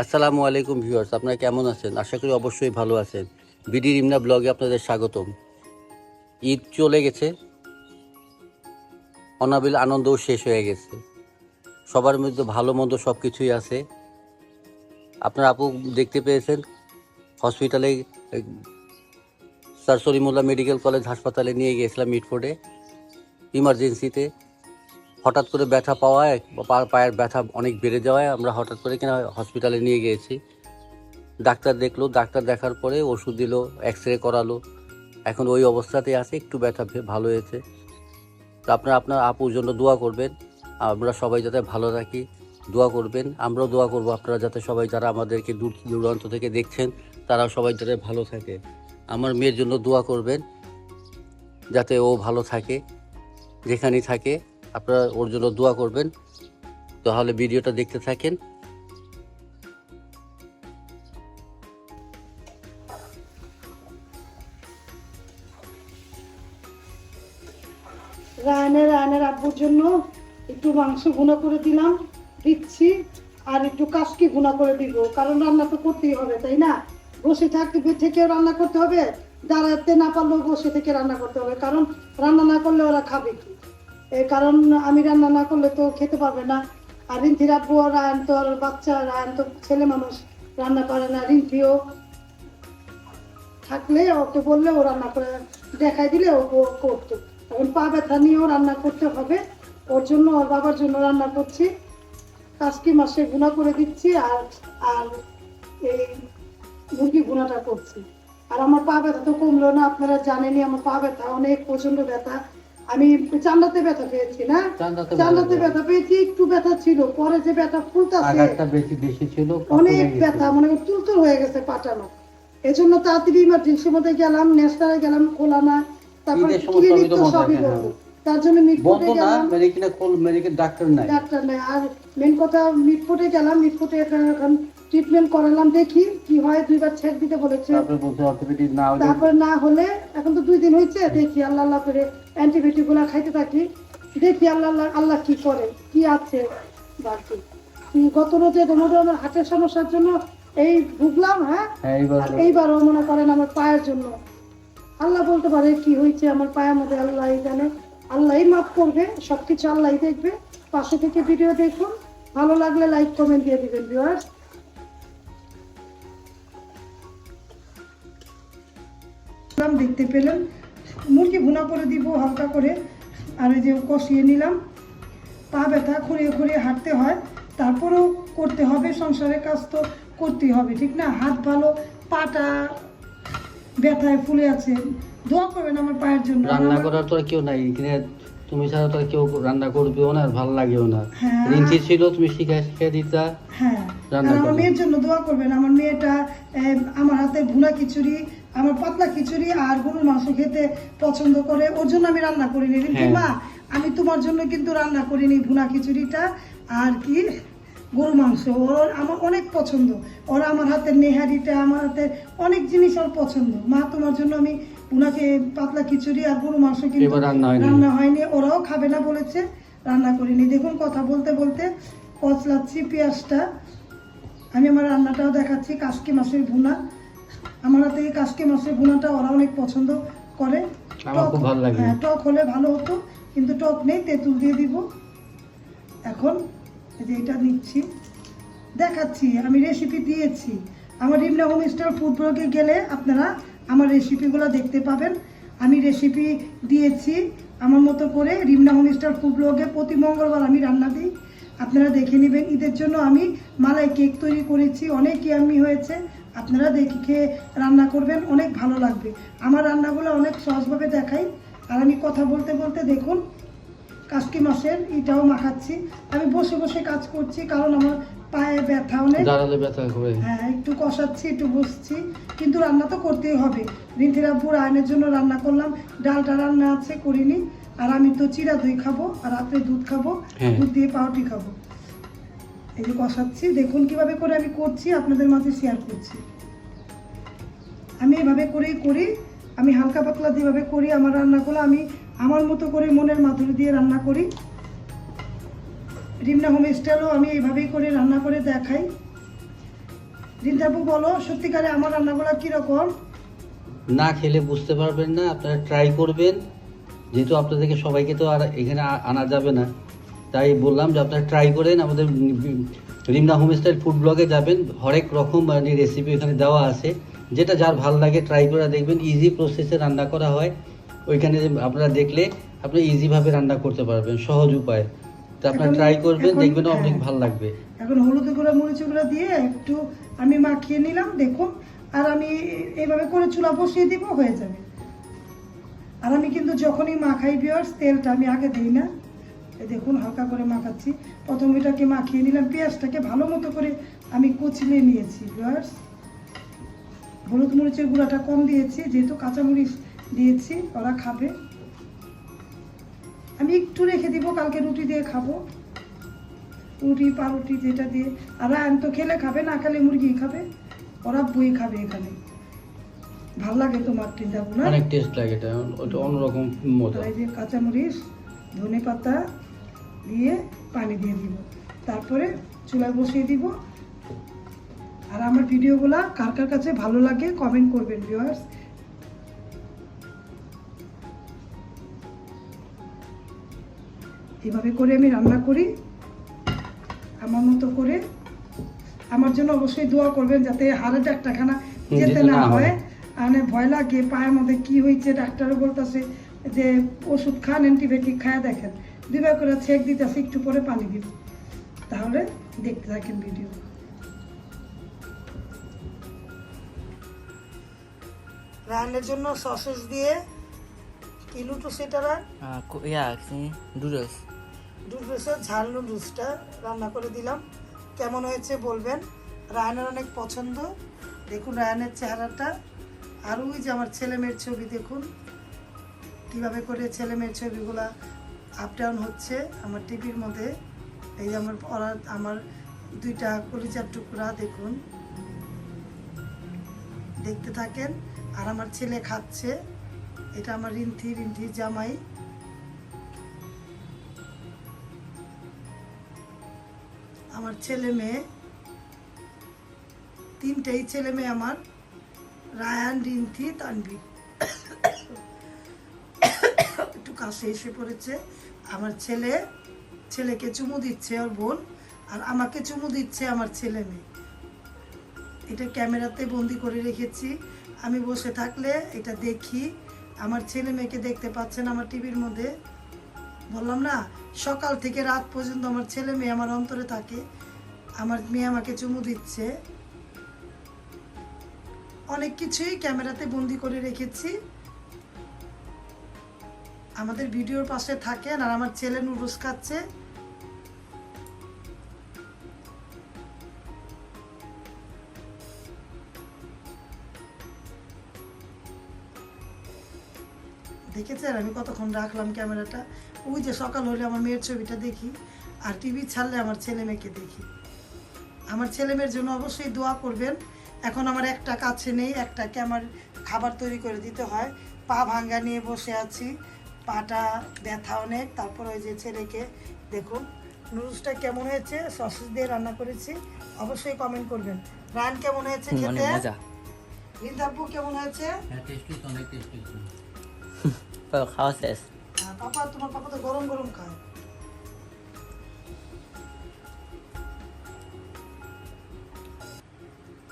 আসসালামু আলাইকুম ভিউয়ার্স, আপনারা কেমন আছেন? আশা করি অবশ্যই ভালো আছেন। বিডি রিমনা ব্লগে আপনাদের স্বাগতম। ঈদ চলে গেছে, অনাবিল আনন্দও শেষ হয়ে গেছে। সবার মধ্যে ভালো মন্দ সব কিছুই আছে। আপনার আপু দেখতে পেয়েছেন হসপিটালে, স্যার সলিমুল্লাহ মেডিকেল কলেজ হাসপাতালে নিয়ে গিয়েছিলাম মিটফোর্ডে ইমার্জেন্সিতে। হঠাৎ করে ব্যথা পাওয়ায়, পায়ের ব্যথা অনেক বেড়ে যাওয়ায় আমরা হঠাৎ করে কিনা হসপিটালে নিয়ে গিয়েছি। ডাক্তার দেখলো, ডাক্তার দেখার পরে ওষুধ দিল, এক্স রে করালো। এখন ওই অবস্থাতেই আছে, একটু ব্যথা ভালো হয়েছে। তো আপনার আপুর জন্য দোয়া করবেন, আমরা সবাই যাতে ভালো থাকি দোয়া করবেন। আমরাও দোয়া করব আপনারা যাতে সবাই যারা আমাদেরকে দূর দূরান্ত থেকে দেখছেন তারা সবাই যাতে ভালো থাকে। আমার মেয়ের জন্য দোয়া করবেন যাতে ও ভালো থাকে, যেখানেই থাকে আপনারা ওর জন্য দোয়া করবেন। তাহলে ভিডিওটা দেখতে থাকেন। রায়নের আব্বুর জন্য একটু মাংস ভুনা করে দিচ্ছি, আর একটু কাশকি ভুনা করে দিব, কারণ রান্না তো করতেই হবে, তাই না? বসে থাকতে থেকেও রান্না করতে হবে, দাঁড়াতে না পারলেও বসে থেকে রান্না করতে হবে, কারণ রান্না না করলে ওরা খাবে কি? কারণ আমি রান্না না করলে তো খেতে পারবে না। আর রিন্থির আব্বু রায়ন তো আর বাচ্চা, রায়ন তো ছেলে মানুষ, রান্না করে না। রিন্থিও থাকলে ওকে বললে ও রান্না করে দেখাই দিলে ও করতো। এখন পা ব্যথা নিয়েও রান্না করতে হবে, ওর জন্য ওর বাবার জন্য রান্না করছি। কাশকি মাছের ভুনা করে দিচ্ছি, আর আর এই মুরগি ভুনাটা করছি। আর আমার পা ব্যথা তো কমলো না, আপনারা জানেনই আমার পা ব্যথা অনেক প্রচন্ড ব্যথা। আমি চান্দাতে ব্যথা পেয়েছি না, চান্দাতে ব্যথা পেয়েছি, একটু ব্যথা ছিল, পরে যে ব্যথা ফুলতাছে বেশি ছিল, অনেক ব্যথা, মানে তুলতুল হয়ে গেছে পাটানো। এজন্য তাড়াতাড়ি ইমার্জেন্সির মধ্যে গেলাম, নেস্টারে গেলাম, খোলা না, তারপর ক্লিনিক তো সবই বন্ধ, তার জন্য মিটফোর্টে গেলাম, ডাক্তার নাই। আর মেন কথা মিটফোর্টে গেলাম, মিটফোর্টে এখন ট্রিটমেন্ট করালাম, দেখি কি হয়, 2বার ছেড় দিতে বলেছে। তারপর না হলে, এখন তো 2 দিন হয়েছে, দেখি আল্লাহ আল্লাহ করে অ্যান্টিবায়োটিক গুলা খাইতে থাকি, দেখি আল্লাহ আল্লাহ কি করে, কি আছে বাকি। গত রোজে আমার হার্টের সমস্যার জন্য এই ভুগলাম, হ্যাঁ, এইবারও মনে করেন আমার পায়ের জন্য। আল্লাহ বলতে পারে কি হয়েছে আমার পায়ের মধ্যে, আল্লাহ জানে, আল্লাহই মাফ করবে, সবকিছু আল্লাহই দেখবে। পাশে থেকে ভিডিও দেখুন, ভালো লাগলে লাইক কমেন্ট দিয়ে দিবেন ভিউয়ার্স। দেখতে পেলেন মুরগি ভুনা করে দিব হালকা করে, আর এই যে কষিয়ে নিলাম। পা ব্যথা, খুঁড়িয়ে খুঁড়িয়ে হাঁটতে হয়, তারপরেও করতে হবে, সংসারের কাজ তো করতেই হবে, ঠিক না? হাত ভালো, পাটা ব্যথায় ফুলে আছে, দোয়া করবেন আমার পায়ের জন্য। রান্না করার তো কেউ নাই এখানে, তুমি ছাড়া তো কেউ রান্না করবেও না, আর ভালো লাগেও না। রিন্থি ছিল, তুমি শিখে দিতা। হ্যাঁ, আমার মেয়ের জন্য দোয়া করবেন। আমার মেয়েটা আমার হাতে ভুনা খিচুড়ি, আমার পাতলা খিচুড়ি আর গরুর মাংস খেতে পছন্দ করে, ওর জন্য আমি রান্না করিনি। রিন্থি মা, আমি তোমার জন্য কিন্তু রান্না করিনি ভুনা খিচুড়িটা আর কি গরু মাংস, ওর আমার অনেক পছন্দ। ওরা আমার হাতের নেহারিটা, আমার হাতের অনেক জিনিস ওর পছন্দ। মা, তোমার জন্য আমি উনাকে পাতলা খিচুড়ি আর গরু মাংস কিন্তু রান্না হয়নি, ওরাও খাবে না বলেছে, রান্না করিনি। দেখুন কথা বলতে বলতে কচলাচ্ছি পেঁয়াজটা। আমি আমার রান্নাটাও দেখাচ্ছি, কাশকি মাছের ভুনা। আমার হাতে এই কাশকি মাছের ভুনাটা ওরা অনেক পছন্দ করে। হ্যাঁ, টক হলে ভালো হতো, কিন্তু টক নেই, তেঁতুল দিয়ে দিব। এখন এই যে এটা নিচ্ছি, দেখাচ্ছি, আমি রেসিপি দিয়েছি আমার রিমনা হোমস্টার ফুড ব্লগে গেলে আপনারা আমার রেসিপিগুলো দেখতে পাবেন। আমি রেসিপি দিয়েছি আমার মতো করে রিমনা হোমস্টার ফুড ব্লগে, প্রতি মঙ্গলবার আমি রান্না দিই, আপনারা দেখে নেবেন। ঈদের জন্য আমি মালাই কেক তৈরি করেছি, অনেক ইয়াম্মি হয়েছে, আপনারা দেখে খেয়ে রান্না করবেন, অনেক ভালো লাগবে। আমার রান্নাগুলো অনেক সহজভাবে দেখাই। আর আমি কথা বলতে বলতে দেখুন কাশকি মাছের এটাও মাখাচ্ছি। আমি বসে বসে কাজ করছি, কারণ আমার পায়ে ব্যথা অনেক, হ্যাঁ, একটু কষাচ্ছি, একটু বসছি, কিন্তু রান্না তো করতেই হবে। রিন্থির আব্বুর আয়নের জন্য রান্না করলাম, ডালটা রান্না আছে, করিনি। আর আমি তো চিরা দই খাবো, আর রাত্রে দুধ খাবো, দুধ দিয়ে পাউরুটি খাবো। এই যে কষাচ্ছি, দেখুন কিভাবে করে আমি করছি, আপনাদের মাঝে শেয়ার করছি। আমি এভাবে করেই করি, আমি হালকা পাতলা যেভাবে করি আমার রান্নাগুলো, আমি আমার মতো করে মনের মাধুরী দিয়ে রান্না করি। রিমনা হোম স্টাইলও আমি এইভাবেই করে রান্না করে দেখাই। রিন্তাপু বলো সত্যিকারে আমার রান্নাগুলো কিরকম? না খেলে বুঝতে পারবেন না, আপনারা ট্রাই করবেন। যেহেতু আপনাদেরকে সবাইকে তো আর এখানে আনা যাবে না, তাই বললাম যে আপনারা ট্রাই করেন। আমাদের রিমনা হোমস্টাইল ফুড ব্লগে যাবেন, হরেক রকম মানে রেসিপি এখানে দেওয়া আছে, যেটা যার ভালো লাগে ট্রাই করে দেখবেন। ইজি প্রসেসে রান্না করা হয় ওইখানে, আপনারা দেখলে আপনি ইজিভাবে রান্না করতে পারবেন, সহজ উপায়। তো আপনারা ট্রাই করবেন, দেখবেন অনেক ভালো লাগবে। এখন হলুদ গুঁড়া মরিচ গুঁড়া দিয়ে একটু আমি মাখিয়ে নিলাম দেখুন, আর আমি এইভাবে করে চুলা বসিয়ে দিব, হয়ে যাবে। আর আমি কিন্তু যখনই মাখাই ভিউয়ার্স তেলটা আমি আগে দিই না, এই দেখুন হালকা করে মাখাচ্ছি। প্রথম এটাকে মাখিয়ে নিলাম, পেঁয়াজটাকে ভালো মতো করে আমি কুচিয়ে নিয়েছি ভিউয়ার্স। হলুদ মরিচের গুঁড়াটা কম দিয়েছি, যেহেতু কাঁচামরিচ দিয়েছি ওরা খাবে। আমি একটু রেখে দিব, কালকে রুটি দিয়ে খাবো, রুটি পাউরুটি যেটা দিয়ে। আর রায়ন তো খেলে খাবে, না খেলে মুরগি খাবে, ওরা বই খাবে এখানে। ভাল লাগে তোমার যাবো না, অনেক টেস্ট লাগে, এটা ওটা অন্যরকম মজা। এই যে কাঁচামরিচ ধনে পাতা দিয়ে পানি দিয়ে দিব, তারপরে চুলায় বসিয়ে দিব। আর আমার ভিডিওগুলা কার কার কাছে ভালো লাগে কমেন্ট করবেন ভিউয়ার্স। এভাবে করে আমি রান্না করি আমার মতো করে। আমার জন্য অবশ্যই দোয়া করবেন যাতে হার্ট অ্যাটাকখানা যেতে না হয়। মানে ভয় লাগে, পায়ের মধ্যে কি হয়েছে, ডাক্তারও বলতেছে যে ওষুধ খান, অ্যান্টিবায়োটিক খায় দেখেন। দুবার করে ছেক দিতেছে, একটু পরে পানি দিব। তাহলে দেখতে থাকেন ভিডিও। রান্নার জন্য সসেস দিয়ে কি নুডলস এটা নুডলসের ঝাল নুডলসটা রান্না করে দিলাম। কেমন হয়েছে বলবেন। রায়নের অনেক পছন্দ। দেখুন রায়নের চেহারাটা, আর ওই যে আমার ছেলে মেয়ের ছবি দেখুন কিভাবে করে ছেলে মেয়ের ছবিগুলা আপ ডাউন হচ্ছে আমার টিভির মধ্যে। এই যে আমার দুইটা কলিজার টুকরা দেখুন, দেখতে থাকেন। আর আমার ছেলে খাচ্ছে, এটা আমার রিন্থি জামাই। আমার ছেলে মেয়ে তিনটেই ছেলে মেয়ে আমার, রায়ান, রিন্থি, তানভীর। একটু কাছে এসে পড়েছে। আমার ছেলেকে চুমু দিচ্ছে ওর বোন, আর আমাকে চুমু দিচ্ছে আমার ছেলে মেয়ে। এটা ক্যামেরাতে বন্দি করে রেখেছি, আমি বসে থাকলে এটা দেখি। আমার ছেলে মেয়েকে দেখতে পাচ্ছেন আমার টিভির মধ্যে। বললাম না, সকাল থেকে রাত পর্যন্ত আমার ছেলে মেয়ে আমার অন্তরে থাকে। আমার মেয়ে আমাকে চুমু দিচ্ছে। অনেক কিছুই ক্যামেরাতে বন্দি করে রেখেছি। আমাদের ভিডিওর পাশে থাকেন। আর আমার ছেলে নুডলস খাচ্ছে। দেখেছেন আমি কতক্ষণ রাখলাম ক্যামেরাটা। ওই যে সকাল হলে আমার মেয়ের ছবিটা দেখি, আর টিভি ছাড়লে আমার ছেলে মেয়েকে দেখি। আমার ছেলে মেয়ের জন্য অবশ্যই দোয়া করবেন। এখন আমার একটা কাছে নেই, একটাকে আমার খাবার তৈরি করে দিতে হয়। পা ভাঙ্গা নিয়ে বসে আছি, পাটা ব্যথা অনেক। তারপর ওই যে ছেলেকে দেখুন নুডলসটা কেমন হয়েছে, সসেস দিয়ে রান্না করেছি, অবশ্যই কমেন্ট করবেন। রান কেমন হয়েছে খেতে, রিন্তাপু কেমন হয়েছে? খাওয়া শেষ। পাপা, তোমার পাপা তো গরম গরম খায়।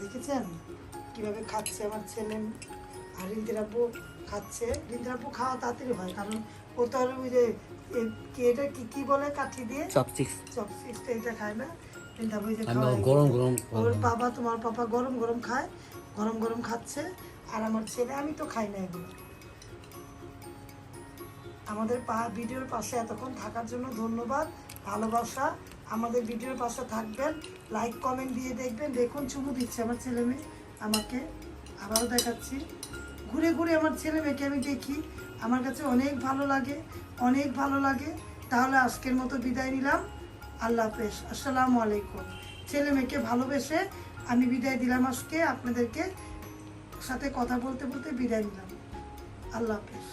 দেখেছেন কিভাবে খাচ্ছে আমার ছেলে। আর রিন্তিরাপু খাচ্ছে। রিন্তিরাপু খাওয়া তাড়াতাড়ি হয়, কারণ ও তো আর ওই যে এটা কি বলে কাঠি দিয়ে চপস্টিক্সটা এটা খায় না। রিন্তাপু যে গরম গরম, ওর বাবা তোমার পাপা গরম গরম খায়, গরম গরম খাচ্ছে। আর আমার ছেলে, আমি তো খাই না এগুলো। আমাদের ভিডিওর পাশে এতক্ষণ থাকার জন্য ধন্যবাদ, ভালোবাসা। আমাদের ভিডিওর পাশে থাকবেন, লাইক কমেন্ট দিয়ে দেখবেন। দেখুন চুমু দিচ্ছে আমার ছেলে মেয়ে আমাকে। আবারও দেখাচ্ছি, ঘুরে ঘুরে আমার ছেলে মেয়েকে আমি দেখি, আমার কাছে অনেক ভালো লাগে, অনেক ভালো লাগে। তাহলে আজকের মতো বিদায় নিলাম। আল্লাহ হাফেজ, আসসালামু আলাইকুম। ছেলে মেয়েকে ভালোবেসে আমি বিদায় দিলাম আজকে। আপনাদেরকে সাথে কথা বলতে বলতে বিদায় নিলাম। আল্লাহ হাফেজ।